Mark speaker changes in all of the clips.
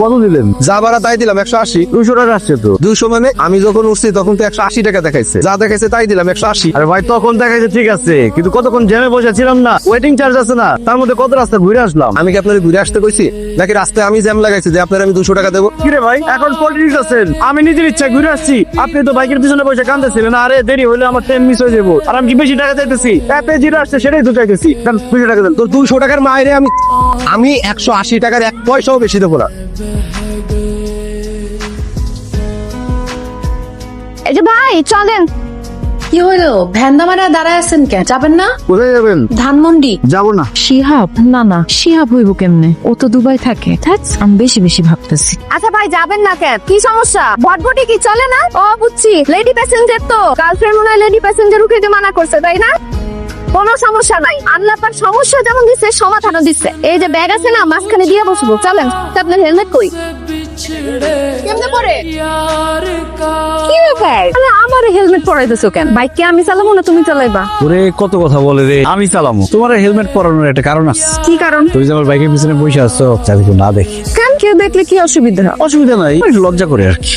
Speaker 1: কত দিলেন?
Speaker 2: যা ভাড়া তাই দিলাম 180।
Speaker 1: 200 টাকা আসছে তো।
Speaker 2: 200 মানে আমি যখন উঠছি তখন তো 180 টাকা দেখাইছে, যা দেখাইছে তাই দিলাম 180।
Speaker 1: আরে ভাই তখন দেখাইছে ঠিক আছে, কিন্তু কতক্ষণ জ্যামে বসে ছিলাম না, ওয়েটিং চার্জ আছে না, তার মধ্যে কত রাস্তা ঘুরে আসলাম।
Speaker 2: আমি কি আপনার ঘুরে আসতে কইছি নাকি রাস্তায় আমি জ্যাম লাগাইছি যে আপনার আমি 200 টাকা দেবো?
Speaker 1: কিরে ভাই এখন পলিটিক্স আছেন, আমি নিজের ইচ্ছা ঘুরে আসছি, আপনি তো বাইকের পিছনে বসে কাঁদতেছিলেন, আরে দেরি হলে আমার ট্রেন মিস হয়ে যাবো, আর আমি কি বেশি টাকা চাইতেছি? এতে যেটা আসছে সেটাই তো চাইতেছি, 200 টাকা দেন।
Speaker 2: তোর 200 টাকার মায়েরে আমি 180 টাকার 1 পয়সাও বেশি দেবো না।
Speaker 3: এই যে ভাই চলেন।
Speaker 4: কি হলো ভ্যান্দা মারা দাঁড়ায় আছেন কেন, যাবেন না?
Speaker 1: কোথায় যাবেন?
Speaker 4: ধানমন্ডি।
Speaker 1: যাবো না।
Speaker 3: শিহাব? না না, শিহাব হইব কেমনে? ও তো দুবাই থাকে। আমি বেশি বেশি ভাবতেছি। আচ্ছা ভাই যাবেন না কেন? কি সমস্যা? ভটভটি কি চলে না? ও বুঝছি, লেডি প্যাসেঞ্জার তো গার্লফ্রেন্ড মনে হয় লেডি প্যাসেঞ্জার উঠাইতে মানা করছে, তাই না? কোনো সমস্যা নাই, আল্লাহ পাক সমস্যা যেমন দিচ্ছে সমাধানও দিচ্ছে। এই যে ব্যাগ আছে না, মাঝখানে দিয়ে বসবো, চলেন। আপনার হেলমেট কই? কেমনে পরে? কি ব্যাপার? আরে আমার হেলমেট পরাইতেছো কেন? বাইক কি আমি চালাবো না তুমি চালাইবা?
Speaker 1: ওরে কত কথা বলে রে, আমি চালামো। তোমার হেলমেট পরানোর একটা কারণ আছে।
Speaker 3: কি কারণ?
Speaker 1: তুমি যে আমার বাইকের পিছনে বসে আসছো, যাতে কেউ না দেখে।
Speaker 3: কেন? কেউ দেখলে কি অসুবিধা?
Speaker 1: অসুবিধা নাই, একটু লজ্জা করে আর কি।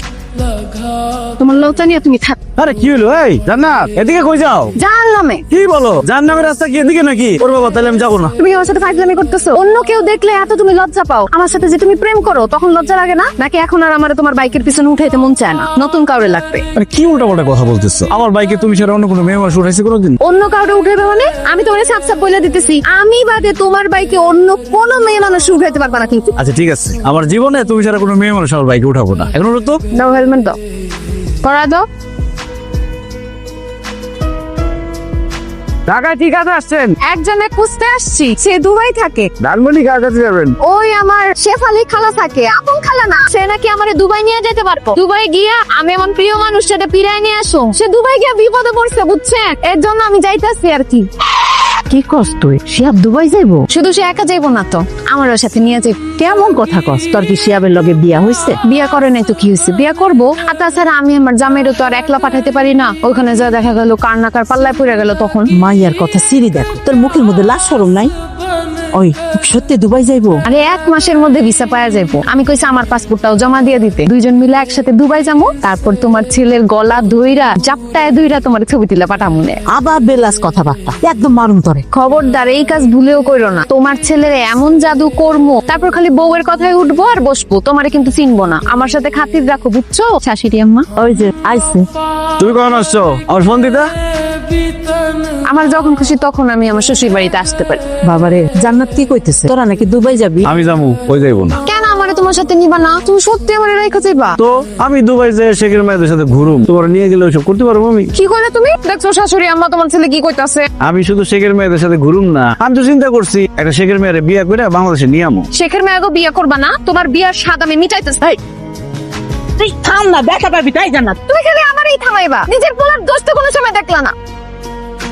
Speaker 3: তোমার লজ্জা নিয়ে তুমি থাক।
Speaker 1: আরে কি হলো? এই জান্নাত, এদিকে কই যাও?
Speaker 3: জানলামে।
Speaker 1: কি বলো? জান্নাতের রাস্তা কি এদিকে নাকি? ওর বাবা, তাহলে আমি যাবো না।
Speaker 3: তুমি আমার সাথে ফাইজলামি করতেছো? অন্য কেউ দেখলে এত তুমি লজ্জা পাও, আমার সাথে যে তুমি প্রেম করো তখন লজ্জা লাগে না? নাকি এখন আর আমার তোমার বাইকের পিছনে উঠাইতে মন চায় না? নতুন কাউরে লাগবে।
Speaker 1: আরে কি উল্টাপাল্টা কথা বলতেছো? আমার বাইকে তুমি ছাড়া অন্য কোনো মেয়ে মানুষ উঠাইছে কোনোদিন?
Speaker 3: অন্য কাউরে উঠাইবে মানে? আমি তোমার সাপ সাপ বলে দিতেছি, আমি বাদে তোমার বাইকে অন্য কোনো মেয়ে মানুষ উঠাইতে পারবা না কিন্তু।
Speaker 1: আচ্ছা ঠিক আছে, আমার জীবনে তুমি ছাড়া কোনো মেয়ে মানুষ আমার বাইকে উঠাবো না। এখন তো
Speaker 3: দাও হেলমেট দাও, পরা দাও।
Speaker 1: ঢাকায় ঠিক আছে আসছেন?
Speaker 3: একজনে খুঁজতে আসছি, সে দুবাই থাকে।
Speaker 1: ধানমন্ডি কার কাছে যাবেন?
Speaker 3: ওই আমার শেফালি খালা থাকে, আপন খালা না, সে নাকি আমারে দুবাই নিয়ে যেতে পারবো। দুবাই গিয়া আমি আমার প্রিয় মানুষটাকে ফিরায় নিয়ে আসো। সে দুবাই গিয়া বিপদে পড়ছে বুঝছে, এর জন্য আমি যাইতাছি আর কি।
Speaker 5: কি কস তুই? শিহাব দুবাই যাইবো?
Speaker 3: শুধু সে একা যাইবো না তো, আমার সাথে নিয়ে যাইব।
Speaker 5: কেমন কথা কস? তোর কি শিহাবের লগে বিয়া হইছে?
Speaker 3: বিয়া করে নাই তো কি হয়েছে, বিয়া করবো। আর তাছাড়া আমি আমার জামাইরও তো আর একলা পাঠাইতে পারি না। ওখানে যা দেখা গেল কার না কার পাল্লায় পড়ে গেল তখন।
Speaker 5: মাইয়ার কথা সিরি দেখো, তোর মুখের মধ্যে লাজ শরম নাই? ওই সত্যি দুবাই যাইবো?
Speaker 3: আরে 1 মাসের মধ্যে ভিসা পাওয়া যাইবো। আমি কইছি আমার পাসপোর্টটাও জমা দিয়ে দিতে, দুইজন মিলে একসাথে দুবাই যাবো। তারপর তোমার ছেলের গলা ধইরা জাপটায় ধইরা তোমার ছবি তুলে পাঠামু।
Speaker 5: আবার বেলাস কথাবার্তা, একদম মারুম তরে।
Speaker 3: খবরদার এই কাজ ভুলেও কইরো না। তোমার ছেলের এমন জাদু করমু, তারপর খালি বউয়ের কথায় উঠবো আর বসবো, তোমারে কিন্তু চিনবো না। আমার সাথে খাতির রাখো বুঝছো শাশুড়ি আম্মা?
Speaker 5: ওই যে আইছে।
Speaker 1: তুমি কখন আসছো? আমার ফোন দিতা।
Speaker 3: আমার যখন খুশি তখন আমি আমার শ্বশুর বাড়িতে আসতে পারি।
Speaker 5: বাবারে, জান্নাত কি কইতেছে? তোরা নাকি দুবাই যাবি?
Speaker 1: আমি যাবো, ওই যাইবো না।
Speaker 3: কেন আমারে তোমার সাথে নিবা না? তুমি সত্যি আমারে রেখে যাইবা?
Speaker 1: তো আমি দুবাই যাই শেখের মেয়েদের সাথে ঘুরুম, তোমার নিয়ে গেলে ওইসব করতে পারবো আমি?
Speaker 3: কি করলে তুমি? দেখছো শাশুড়ি আম্মা তোমার ছেলে কি কইতাছে?
Speaker 1: আমি শুধু শেখের মেয়েদের সাথে ঘুরুম না, আমি তো চিন্তা করছি একটা শেখের মেয়ের বিয়ে করে বাংলাদেশে নিয়ে আমো।
Speaker 3: শেখের মেয়েগো বিয়ে করবা না? তোমার বিয়ার স্বাদ আমি মিটাইতেছি।
Speaker 5: তুই থাম না, দেখা পাবি তাই জান্নাত।
Speaker 3: তুমি খালি আমারই থামাইবা, নিজের পোলার দোষ তো কোনো সময় দেখলা না।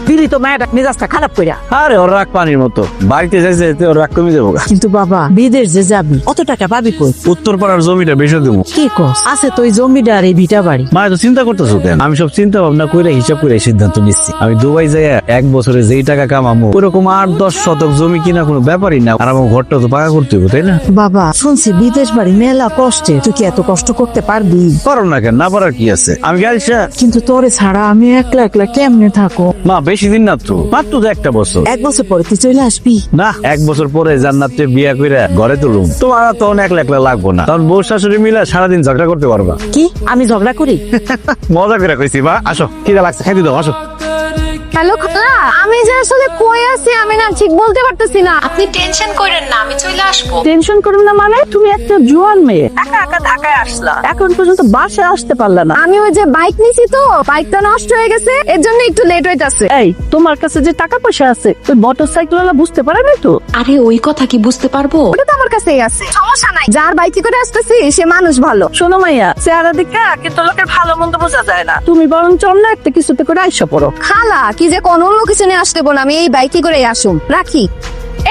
Speaker 5: দিলি তো মায়ের মেজাজটা খারাপ কইরা।
Speaker 1: আরে ওর রাগ পানির মতো, বাড়িতে যাইছে ওর রাগ কমে যাবো।
Speaker 5: কিন্তু বাবা, বিদেশ যে যাবি অত টাকা পাবি কই?
Speaker 1: উত্তর পাড়ার জমিটা বেশি দেবো।
Speaker 5: কি কস? আছে তো ওই জমিটা আর এই ভিটা বাড়ি।
Speaker 1: মা তো চিন্তা করতেছো কেন? আমি সব চিন্তা ভাবনা করে হিসাব করে সিদ্ধান্ত নিচ্ছি। আমি দুবাই যাই 1 বছরে যেই টাকা কামাবো ওরকম 8-10 শতক জমি কিনা কোনো ব্যাপারই না, আর আমার ঘরটা তো পাকা করতে হবে তাই না?
Speaker 5: বাবা শুনছি বিদেশ বাড়ি মেলা কষ্টে, তুই কি এত কষ্ট করতে পারবি?
Speaker 1: পারো না কেন? না পারার কি আছে? আমি গাড়ি
Speaker 5: কিন্তু তোরে ছাড়া আমি একলা একলা কেমনে থাকো?
Speaker 1: মা বেশি দিন না তো, মাত্র 1 বছর।
Speaker 5: 1 বছর পরে তুই চলে আসবি?
Speaker 1: না, 1 বছর পরে জান্নাতে বিয়ে করে ঘরে তুলুম। তোমার তখন একলা একলা লাগবো না, তখন বউ শাশুড়ি মিলে সারাদিন ঝগড়া করতে পারবা।
Speaker 5: কি আমি ঝগড়া করি?
Speaker 1: মজা করে কইছি মা, আসো খিদা লাগছে খাইতে দাও, আসো।
Speaker 3: হ্যালো খালা, আমি যে আসলে কই আছি আমি না ঠিক বলতে পারতেছি না।
Speaker 4: আপনি টেনশন করেন না, আমি চলে আসবো।
Speaker 5: টেনশন করুন না মানে? তুমি একটা জোয়ান মেয়ে, একা একা ঢাকায় আসলা, এখন পর্যন্ত বাসায় আসতে পারলা না।
Speaker 3: আমি ওই যে বাইক নিছি তো, বাইকটা নষ্ট হয়ে গেছে, এর জন্য একটু লেট হইতাছে।
Speaker 5: এই তোমার কাছে যে টাকা পয়সা আছে ওই মোটরসাইকেল ওয়ালা বুঝতে পারে না তো?
Speaker 4: আরে ওই কথা কি বুঝতে পারবো?
Speaker 3: ওটা তো আমার কাছেই আছে, সমস্যা নাই। যার বাইকে করে আসতেছি সে মানুষ ভালো।
Speaker 5: শোনো মাইয়া, চেহারা দিকে কিন্তু লোকের ভালো মন্দ বোঝা যায় না। তুমি বরং চল না একটা কিছুতে করে আইসা পড়ো।
Speaker 3: খালা কি যে কোন অন্য কিছু নিয়ে আসতে বল, আমি এই বাইকে করে আসুম। রাখি।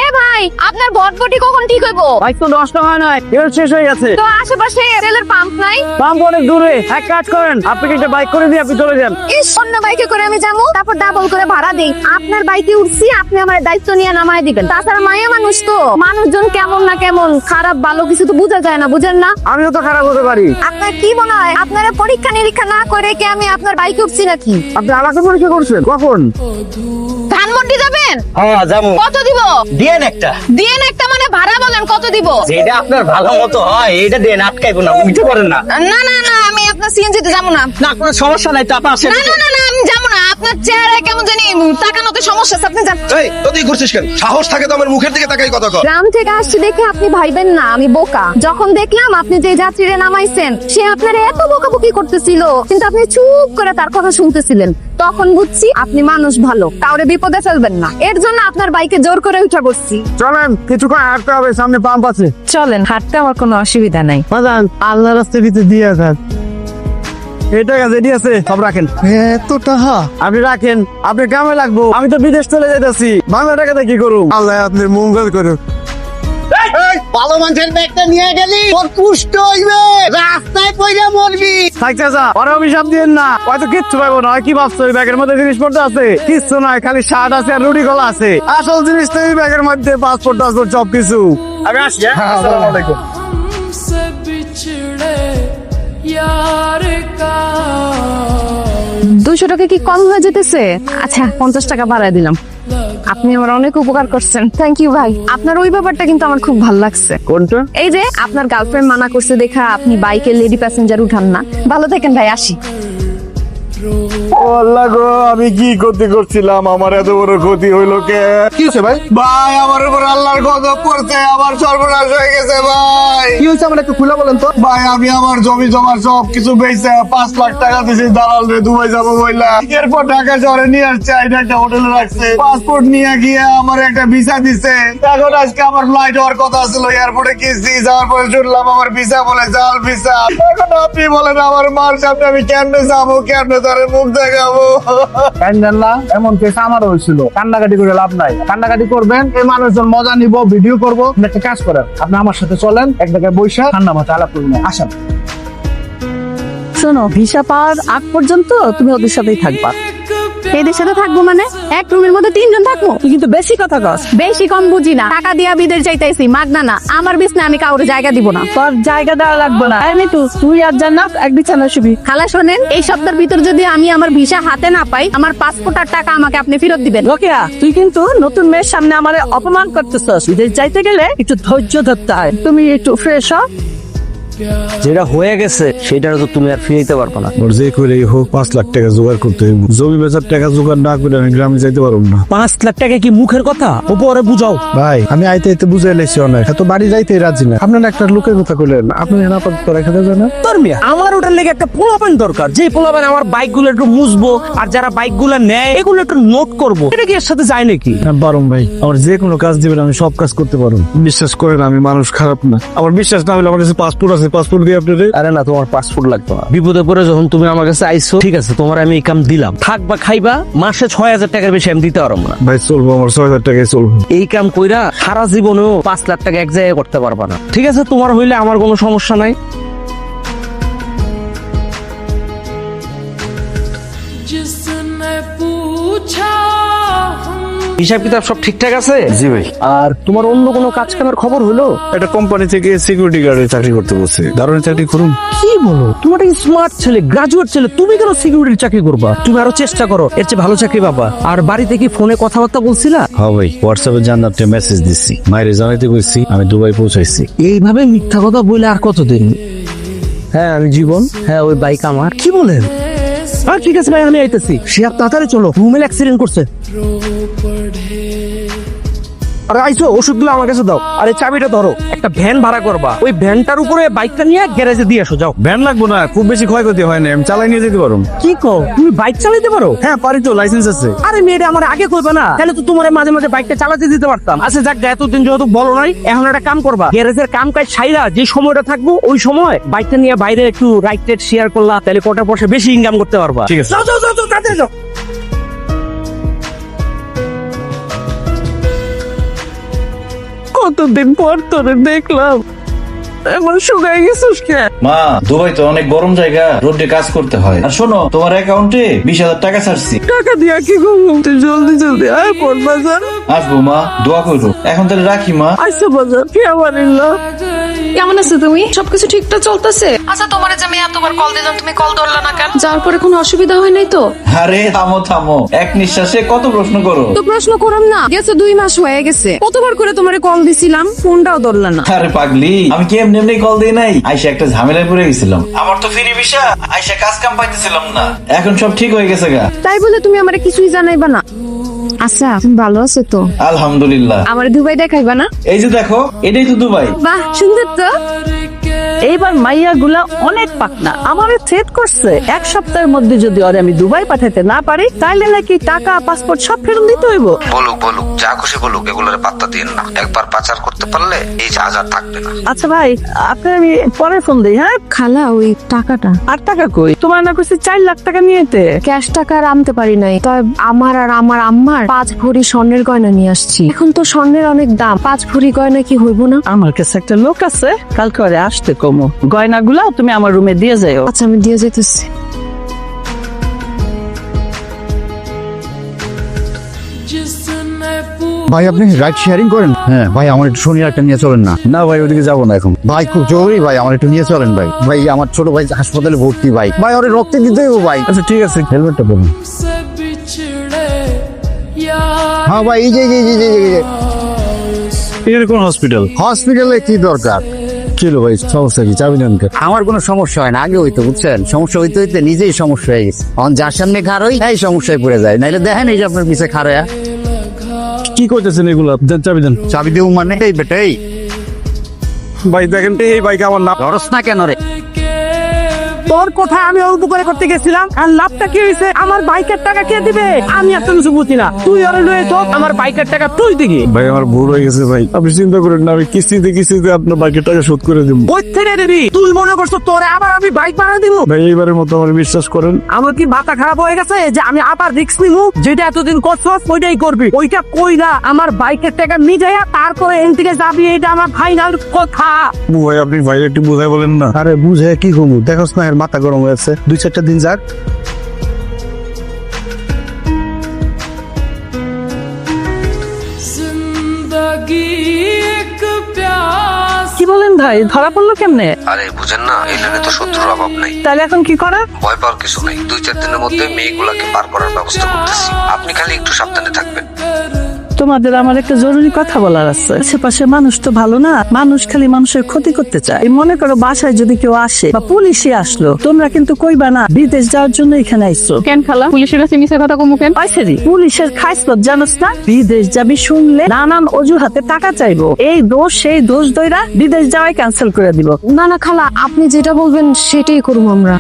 Speaker 3: এ ভাই আপনার বটবটি কখন ঠিক হইব?
Speaker 1: বাইক তো নষ্ট হয় নাই, তেল শেষ হয়ে গেছে।
Speaker 3: তো আশেপাশে তেলের পাম্প নাই?
Speaker 1: পাম্প অনেক দূরে। এক কাজ করেন, আপনাকে একটা বাইক করে দিয়ে আপনি চলে যান।
Speaker 3: ইস, অন্য বাইকে করে আমি যাবো, তারপর ডাবল করে ভাড়া দেই। আপনার বাইকে উঠছি, আপনি আমার দায়িত্ব নিয়ে নামায় দিবেন। তাছাড়া মায়া মানুষ তো, মানুষজন কেমন না কেমন, খারাপ ভালো কিছু তো বোঝা যায় না, বুঝেন না?
Speaker 1: আমিও তো খারাপ হতে পারি।
Speaker 3: আপনার কি মনে হয় আপনারা পরীক্ষা নিরীক্ষা না করে কি আমি আপনার বাইকে উঠছি নাকি?
Speaker 1: আপনি আমাকে পরীক্ষা করছেন কখন?
Speaker 3: ধানমন্ডি যাবেন?
Speaker 6: হ্যাঁ যাবো।
Speaker 3: কত দিব?
Speaker 6: দেন একটা।
Speaker 3: দিন একটা মানে ভাড়া বলেন কত দিব?
Speaker 6: যেটা আপনার ভালো মতো হয় এটা দেন, আটকাইবো না, উঠতে পারেন না।
Speaker 3: না না না, আমি আপনার সিএনজি তে যাবো না।
Speaker 6: না কোনো সমস্যা নাই তো, আপনার আসেন।
Speaker 3: না না না না, আমি যাবো না। আপনার চেহারা কেমন জানি তাকানোতে সমস্যা আছে, আপনি যান।
Speaker 2: এই তুই করছিস কেন? সাহস থাকে তো আমার মুখের দিকে তাকাই কথা কর।
Speaker 3: গ্রাম থেকে আসছি দেখে আপনি ভাইবেন না আমি বোকা। যখন দেখলাম আপনি যে যাত্রীরে নামাইছেন, সে আপনার এত বকাবকি করতেছিল, কিন্তু আপনি চুপ করে তার কথা শুনতেছিলেন। তখন বুঝছি আপনি মানুষ ভালো, কাউরে বিপদে ফেলবেন না। এর জন্য আপনার বাইকে জোর করে উঠা বসছি।
Speaker 1: চলেন, কিছুক্ষণ হাঁটতে হবে, সামনে পাম্প আছে।
Speaker 5: চলেন, হাঁটতে আমার কোনো অসুবিধা নাই।
Speaker 1: বাজান, আল্লাহ রাস্তার ভিতরে দিয়ে যান। এই টাকা যেটি আছে সব রাখেন।
Speaker 2: এত টাকা?
Speaker 1: আপনি রাখেন, আপনি কামে লাগবো। আমি তো বিদেশ চলে যাইতেছি, বাংলা টাকাতে কি করুম?
Speaker 2: আল্লাহ আপনার মঙ্গল করুক।
Speaker 6: ভালো মানুষের ব্যাগটা নিয়ে গেলি তোর পুষ্ট হইবে, রাস্তায় পয়সা মরবি।
Speaker 1: থাক চাচা, ওরা অভিশাপ দিয়েন না। হয়তো কিচ্ছু পাবো না। কি ভাবছো ওই ব্যাগের মধ্যে জিনিসপত্র আছে? কিচ্ছু নয়, খালি শার্ট আছে আর রুটি কলা আছে। আসল জিনিস তো এই ব্যাগের মধ্যে, পাসপোর্ট টাসপোর্ট সব কিছু। আমি আসছি। হ্যাঁ, আসসালামু আলাইকুম।
Speaker 7: हमसे बिछड़े यार का
Speaker 3: 200 টাকা কি কম হয়ে যেতেছে? আচ্ছা 50 টাকা বাড়ায় দিলাম। আপনি আমার অনেক উপকার করছেন, থ্যাংক ইউ ভাই। আপনার ওই ব্যাপারটা কিন্তু আমার খুব ভালো লাগছে।
Speaker 1: কোনটা?
Speaker 3: এই যে আপনার গার্লফ্রেন্ড মানা করছে দেখা আপনি বাইকে লেডি প্যাসেঞ্জার উঠান না। ভালো থাকেন ভাই, আসি।
Speaker 2: আল্লাহ গো, আমি কি ক্ষতি করছিলাম? আমার এত বড় ক্ষতি হইলো কে? কি হয়েছে ভাই? ভাই আমার উপর আল্লাহর গজব পড়ছে, আমার সর্বনাশ হয়ে গেছে ভাই। কি হয়েছে আমার একটু খুলে বলেন তো। ভাই আমি আমার জমি জমা সব কিছু বেচে 5 লাখ টাকা দিয়েছি দালাল রে, দুবাই যাবো বইলা। এরপর ঢাকা শহরে নিয়ে আসছে, একটা হোটেলে রাখছে, পাসপোর্ট নিয়ে গিয়ে আমার একটা ভিসা দিছে। এখন আজকে আমার ফ্লাইট হওয়ার কথা ছিল, এয়ারপোর্টে গেছি, যাওয়ার পরে শুনলাম আমার ভিসা বলে জাল ভিসা। এখন আপনি বলেন আমার মার সামনে আমি কেমনে যাবো, কেমনে তার মুখ দেখাবো?
Speaker 1: এমন কেস আমার হয়েছিল। কান্নাকাটি করে লাভ নাই, কান্নাকাটি করবেন, এই মানুষজন মজা নিব, ভিডিও করবো। একটা কাজ করেন, আপনি আমার সাথে চলেন, এক জায়গায় বৈশা ঠান্ডা মাথা আলাপ করুন। আসেন।
Speaker 5: শোনো, ভিসা পাওয়ার আগ পর্যন্ত তুমি ওদের সাথেই থাকবা।
Speaker 3: এদের সাথে থাকবো মানে? এক রুমের মধ্যে 3 জন থাকবো?
Speaker 5: তুই কিন্তু বেশি কথা কস।
Speaker 3: বেশি কম বুঝি না, টাকা দিয়া বিদেশ যাইতেছি, মাগনা না। আমার বিছনা আমি কাউরে জায়গা দিব না।
Speaker 5: তোর জায়গা দেওয়া লাগবে না। আমি তো তুই আর জান্নাত এক বিছানা শুবি।
Speaker 3: খালা শোনেন, এই সপ্তাহের ভিতর যদি আমি আমার ভিসা হাতে না পাই, আমার পাসপোর্ট আর টাকা আমাকে আপনি ফেরত দিবেন।
Speaker 5: রোকেয়া, তুই কিন্তু নতুন মেয়ের সামনে আমারে অপমান করতেছস। বিদেশ যাইতে গেলে একটু ধৈর্য ধরতে হয়। তুমি একটু ফ্রেশ হও।
Speaker 1: যেটা হয়ে গেছে সেটা তো তুমি আর ফিরে দিতে পারবো না।
Speaker 2: ওর যে করেই হোক 5 লাখ টাকা জোগাড় করতে হইব। জমি বেচার টাকা জোগাড় না করে আমি গ্রামে যাইতে পারবো না।
Speaker 1: 5 লাখ টাকা কি মুখের কথা? উপরে বুঝাও।
Speaker 2: ভাই আমি আইতে আইতে বুঝে লেছি অনেক, এত বাড়ি যাইতে রাজি না। আপনার একটা লোকের কথা কইলেন, আপনি আপাতত রেখে দেবেন না?
Speaker 1: তোর মিয়া, আমার ওটার লেগে একটা পোলাপান দরকার, যে পোলাপান আমার বাইক গুলো একটু মুছবো, আর যারা বাইক গুলো নেয় এগুলো একটু নোট করবো। এটা কি এর সাথে যায় নাকি?
Speaker 2: পারুম ভাই, আমার যে কোনো কাজ দিবেন আমি সব কাজ করতে পারুম। বিশ্বাস করেন আমি মানুষ খারাপ না। আমার বিশ্বাস না হলে আমার কাছে পাসপোর্ট আছে, পাসপোর্ট দিয়ে আপনি
Speaker 1: আরে না, তোমার পাসপোর্ট লাগবে না। বিপদে পড়ে যখন তুমি আমার কাছে আইছো, ঠিক আছে, তোমার আমি এই কাম দিলাম, থাকবা খাইবা, মাসে 6000 টাকার বেশি আমি দিতে পারবো না।
Speaker 2: ভাই চলবো, আমার 6000 টাকায় চলবো।
Speaker 1: এই কাম কইরা সারা জীবনেও 5 লাখ টাকা এক জায়গায় করতে পারবা না। ঠিক আছে, তোমার হইলে আমার কোনো সমস্যা নাই।
Speaker 7: जिसने पूछा हम
Speaker 1: হিসাব কিতাব সব ঠিকঠাক আছে?
Speaker 2: জি ভাই।
Speaker 1: আর তোমার অন্য কোনো কাজ কামের খবর হলো?
Speaker 2: একটা কোম্পানি থেকে সিকিউরিটি গার্ডে চাকরি করতে বলছে, দারুণ চাকরি করুন।
Speaker 1: কি বলো? তোমার একটা স্মার্ট ছেলে, গ্রাজুয়েট ছেলে, তুমি কেন সিকিউরিটির চাকরি করবা? তুমি আরো চেষ্টা করো, এর চেয়ে ভালো চাকরি পাবা। আর বাড়িতে কি ফোনে কথাবার্তা বলছিলা?
Speaker 2: হ্যাঁ ভাই, হোয়াটসঅ্যাপে জান্নাতকে মেসেজ দিচ্ছি, মায়ের জানাইতে কইছি আমি দুবাই পৌঁছাইছি।
Speaker 1: এইভাবে মিথ্যা কথা বলে আর কতদিন? হ্যাঁ আমি জীবন, হ্যাঁ ওই বাইক আমার। কি বলেন? আর ঠিক আছে ভাই, আমি আইতেছি। সে আর তাড়াতাড়ি চলো, রুমেল অ্যাক্সিডেন্ট করছে। আরে আইসো, ওষুধগুলো আমার কাছে দাও। আরে চাবিটা ধরো, একটা ভ্যান ভাড়া করবা, ওই ভ্যানটার উপরে বাইকটা নিয়ে গ্যারেজে দিয়ে আসো, যাও।
Speaker 2: ভ্যান লাগবো না, খুব বেশি ক্ষয়ক্ষতি হয় না, আমি চালাই নিয়ে যেতে পারবো।
Speaker 1: কি কো, তুমি বাইক চালাতে পারো?
Speaker 2: হ্যাঁ পারি তো, লাইসেন্স আছে।
Speaker 1: আরে মেয়েটা আমার আগে কইবা না, তাহলে তো তোমার মাঝে মাঝে বাইকটা চালাতে দিতে পারতাম। আচ্ছা যাক, এতদিন যেহেতু বলো নাই, এখন একটা কাম করবা, গ্যারেজের কাম কাজ সাইরা যে সময়টা থাকবো ওই সময় বাইকটা নিয়ে বাইরে একটু রাইড টাইড শেয়ার করলা, তাহলে কটার পয়সা বেশি ইনকাম করতে পারবা।
Speaker 2: ঠিক আছে।
Speaker 1: যাও যাও যাও, তাড়াতাড়ি যাও।
Speaker 5: কতদিন পর তোরে দেখলাম, এমন শুকাই গেছিস কে?
Speaker 8: মা, দুবাই তো অনেক গরম জায়গা, রোদে কাজ করতে হয়। আর শোনো, তোমার অ্যাকাউন্টে 20,000 টাকা ছাড়ছি।
Speaker 5: টাকা দিয়া কি করবো? তুই জলদি জলদি আয় পর বাজার।
Speaker 8: আসবো মা, দোয়া করো। এখন তাহলে রাখি মা।
Speaker 5: আইসা বাজার কি আমার ইল্লা।
Speaker 4: কেমন আছো তুমি? সবকিছু ঠিকঠাক চলতেছে? আচ্ছা, তোমার যে আমি এতবার কল দিলাম, তুমি কল ধরলা না কেন? যাওয়ার পরে কোনো অসুবিধা হয় নাই তো?
Speaker 8: আরে থামো থামো, এক নিঃশ্বাসে কত প্রশ্ন করো।
Speaker 3: তো প্রশ্ন করুন না, গেছে 2 মাস হয়ে গেছে, কতবার করে তোমারে কল দিছিলাম, ফোনটাও ধরলা না।
Speaker 8: আরে পাগলি, আমি কি এমনি এমনি কল দিই নাই? আইসা একটা ঝামেলায় পড়ে গেছিলাম। আমার তো ফ্রি ভিসা, আইসা কাজ কাম পাইতেছিলাম না। এখন সব ঠিক হয়ে গেছে গা।
Speaker 3: তাই বলে তুমি আমারে কিছুই জানাইবা না? আচ্ছা, তুমি ভালো আছো তো?
Speaker 8: আলহামদুলিল্লাহ।
Speaker 3: আমারে দুবাই দেখাইবা না?
Speaker 8: এই যে দেখো, এটাই তো দুবাই।
Speaker 3: বাহ, সুন্দর তো।
Speaker 5: এইবার মাইয়া গুলা অনেক পাকনা, আমারে থ্রেট করছে 1 সপ্তাহের মধ্যে যদি ওরে আমি দুবাই পাঠাতে না পারি, তাইলে নাকি টাকা পাসপোর্ট সব ফেরত দিতে হইব।
Speaker 9: বলুক যা খুশি বলুক, এগুলোর পাত্তা দিন না। একবার পাচার করতে পারলে এই জাহাজ আর থাকবে না।
Speaker 5: আচ্ছা ভাই, আপনি আমি পরে ফোন দিই। হ্যাঁ,
Speaker 3: খালা, ওই টাকাটা
Speaker 5: আর টাকা কই? তোমার না কইছে 4 লাখ টাকা নিয়েতে।
Speaker 3: ক্যাশ টাকা আর আনতে পারি নাই, তবে আমার আর আমার আম্মার 5 ভরি স্বর্ণের গয়না নিয়ে আসছি। এখন তো স্বর্ণের অনেক দাম, 5 ভরি গয়না কি হইব না?
Speaker 5: আমার কাছে একটা লোক আছে, কালকে ওরে আসতে কমো। গয়নাগুলা তুমি আমার রুমে দিয়ে যাও।
Speaker 3: আচ্ছা, আমি দিয়ে যেতেছি।
Speaker 7: जिसने
Speaker 2: ভাই আপনি রাইড শেয়ারিং করেন? হ্যাঁ ভাই, আমার একটু শনি একটা নিয়ে চলেন না। না ভাই, ওইদিকে যাবো না এখন। ভাই খুব জরুরি ভাই, আমার একটু নিয়ে চলেন ভাই। ভাই আমার ছোট ভাই হাসপাতালে ভর্তি ভাই। ভাই ওরে রক্ত দিতে হইব ভাই। আচ্ছা ঠিক আছে, হেলমেটটা বলুন।
Speaker 7: से बिछड़े यार
Speaker 2: হ্যাঁ ভাই, এই যে
Speaker 10: এর কোন হসপিটাল?
Speaker 2: হসপিটালে কি দরকার? কি হলো ভাই, সমস্যা কি? চাবি নেন। আমার কোনো সমস্যা হয় না, আগে হইতো বুঝছেন। সমস্যা হইতে হইতে নিজেই সমস্যা হয়ে গেছে। এখন যার সামনে খার হই, এই সমস্যায় পড়ে যায়। নাইলে দেখেন, এই যে আপনার পিছে খারয়া।
Speaker 10: কি করতেছেন এগুলো? দেন চাবি দেন।
Speaker 2: চাবি দেবো মানে? এই বেটাই
Speaker 10: ভাই দেখেন, এই বাইক আমার না।
Speaker 2: ধরস না কেন রে?
Speaker 1: তোর কথা আমি অল্প করে করতে গেছিলাম, আর লাভটা কি হয়েছে? আমার বাইকের টাকা কে দিবে? আমি একটা কিছু বুঝি না। তুই ওরে লয়ে তো আমার বাইকের টাকা তুই দিবি।
Speaker 10: ভাই আমার ভুল হয়ে গেছে ভাই, আপনি চিন্তা করেন না। আমি কিস্তিতে আপনার বাইকের টাকা শোধ করে দিব।
Speaker 1: ওই থেকে দিবি? তুই মনে করছো তোরে আবার আমি বাইক বানিয়ে দিব?
Speaker 10: ভাই এইবারের মতো আমার বিশ্বাস করেন।
Speaker 1: আমার কি মাথা খারাপ হয়ে গেছে যে আমি আবার রিস্ক নিবো? যেটা এতদিন করছস ওইটাই করবি। ওইটা কইরা আমার বাইকের টাকা নিয়ে যাইয়া তারপরে এন থেকে যাবি, এটা আমার ফাইনাল কথা।
Speaker 10: ভাই আপনি ভাই একটু বুঝাই বলেন না।
Speaker 2: আরে বুঝে কি করবো? দেখোস না এর মাথা গরম হয়েছে। 2-4টা দিন যাক।
Speaker 7: जिंदगी एक प्यास
Speaker 5: কি বলেন ভাই, ধরা পড়লো কেমনে?
Speaker 9: আরে বুঝেন না, এই লাইনে তো শত্রুর অভাব নাই।
Speaker 5: তাহলে এখন কি করা?
Speaker 9: ভয় পাওয়ার কিছু নাই। 2-4 দিনের মধ্যে মেয়েগুলাকে পার করার ব্যবস্থা করতেছি। আপনি খালি একটু সাবধানে থাকবেন।
Speaker 5: তোমাদের আমার একটা জরুরি কথা বলার আছে। আশেপাশে মানুষ তো ভালো না, মানুষ খালি মানুষের ক্ষতি করতে চায়। এই মনে করো বাসায় যদি কেউ আসে বা পুলিশে আসলো, তোমরা কিন্তু কইবা না বিদেশ যাওয়ার জন্য এখানে আইছো।
Speaker 3: কেন খালা, পুলিশের কাছে মিছা কথা কমু কেন?
Speaker 5: পাইছেরি পুলিশের খাইসলত জানোস না? বিদেশ যাবি শুনলে নানান অজুহাতে টাকা চাইবো। এই দোষ সেই দোষ দইরা বিদেশ যাওয়াই ক্যান্সেল করে দিব।
Speaker 3: না না খালা, আপনি যেটা বলবেন সেটাই করব আমরা।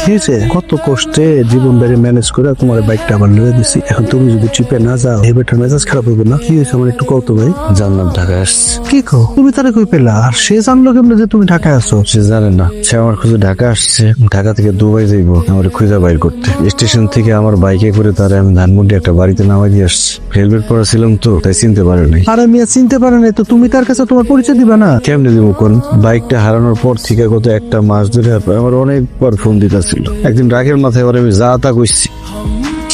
Speaker 10: কি হয়েছে? কত কষ্টে জীবন বাড়ি ম্যানেজ করে তোমার বাইকটা আবার লয়ে দিছি। এখন তুমি যদি ট্রিপে না যাও, এই বেটার মেজাজ খারাপ হবে না? কি হয়েছে আমার একটু কত ভাই।
Speaker 2: জানলাম ঢাকা আসছে।
Speaker 10: কি কো? তুমি তারে কই পেলা? আর সে জানলো কেমনে যে তুমি ঢাকায় আছো?
Speaker 2: সে জানে না, সে আমার খুঁজে ঢাকা আসছে। ঢাকা থেকে দুবাই যাইবো আমার খুঁজে বাইর করতে। স্টেশন থেকে আমার বাইকে করে তারা আমি ধানমন্ডি একটা বাড়িতে নামাই দিয়ে আসছি। হেলমেট পরা ছিলাম তো, তাই চিনতে পারে নাই।
Speaker 10: আরে মিয়া চিনতে পারে নাই তো তুমি তার কাছে তোমার পরিচয় দিবা না?
Speaker 2: কেমনে দিব কোন? বাইকটা হারানোর পর থেকে গত 1 মাস ধরে আমার অনেকবার ফোন দিতেছিল। একদিন রাগের মাথায় আমি যা তা কইছি।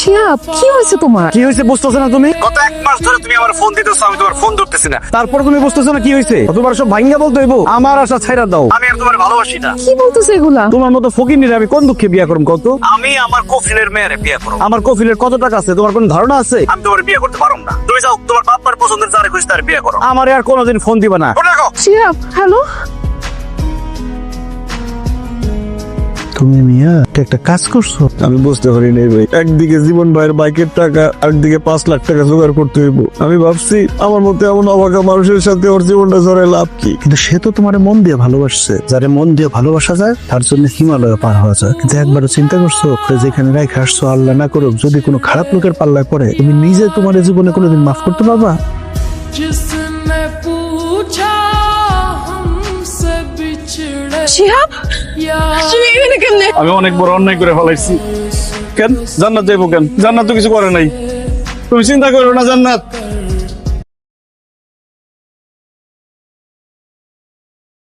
Speaker 3: শিহাব, কি হয়েছে তোমার?
Speaker 1: কি হয়েছে বুঝতেছো না তুমি? গত 1 মাস ধরে তুমি আমার ফোন দিতেছো, আমি তোমার ফোন ধরতেছি না। তারপর তুমি বুঝতেছো না কি হয়েছে? তোমার সব ভাঙ্গা বলতে হইব? আমার আশা ছাইরা দাও। আমি আর তোমার ভালোবাসি না।
Speaker 3: কি বলতেছে এগুলা?
Speaker 1: তোমার মতো ফকিনিরে আমি কোন দুঃখে বিয়ে করব কত? আমি আমার কফিলের মেয়েরে বিয়ে করব। আমার কফিলের কত টাকা আছে তোমার কোন ধারণা আছে? আমি তোমার বিয়ে করতে পারব না। তুমি যাও তোমার বাবার পছন্দের যারে খুশি তারে বিয়ে করো। আমারে আর কোনোদিন ফোন দিবা না।
Speaker 3: শিহাব, হ্যালো।
Speaker 10: তুমি মিয়া একটা কাজ করছো? আমি বুঝতে পারি নাই ভাই। একদিকে জীবন ভাইয়ের বাইকের টাকা, আরেকদিকে 5 লাখ টাকা জোগাড় করতে হইব। আমি ভাবছি আমার মতো এমন অবাকা মানুষের সাথে ওর জীবনটা জড়ায় লাভ কি? কিন্তু সে তো তোমার মন দিয়ে ভালোবাসছে। যারে মন দিয়ে ভালোবাসা যায় তার জন্য হিমালয় পার হওয়া যায়। কিন্তু একবারও চিন্তা করছো যেখানে রেখে আসছো, আল্লাহ না করুক যদি কোনো খারাপ লোকের পাল্লায় পড়ে, তুমি নিজে তোমার জীবনে কোনোদিন মাফ করতে পারবা?
Speaker 7: जिसने पूछा हमसे बिछड़े
Speaker 3: শিহাব,
Speaker 7: यार
Speaker 3: তুমি এখানে কেমনে?
Speaker 10: আমি অনেক বড় অন্যায় করে ফেলাইছি। কেন জান্নাত যাইবো কেন? জান্নাত তো কিছু করে নাই। তুমি চিন্তা করো না, জান্নাত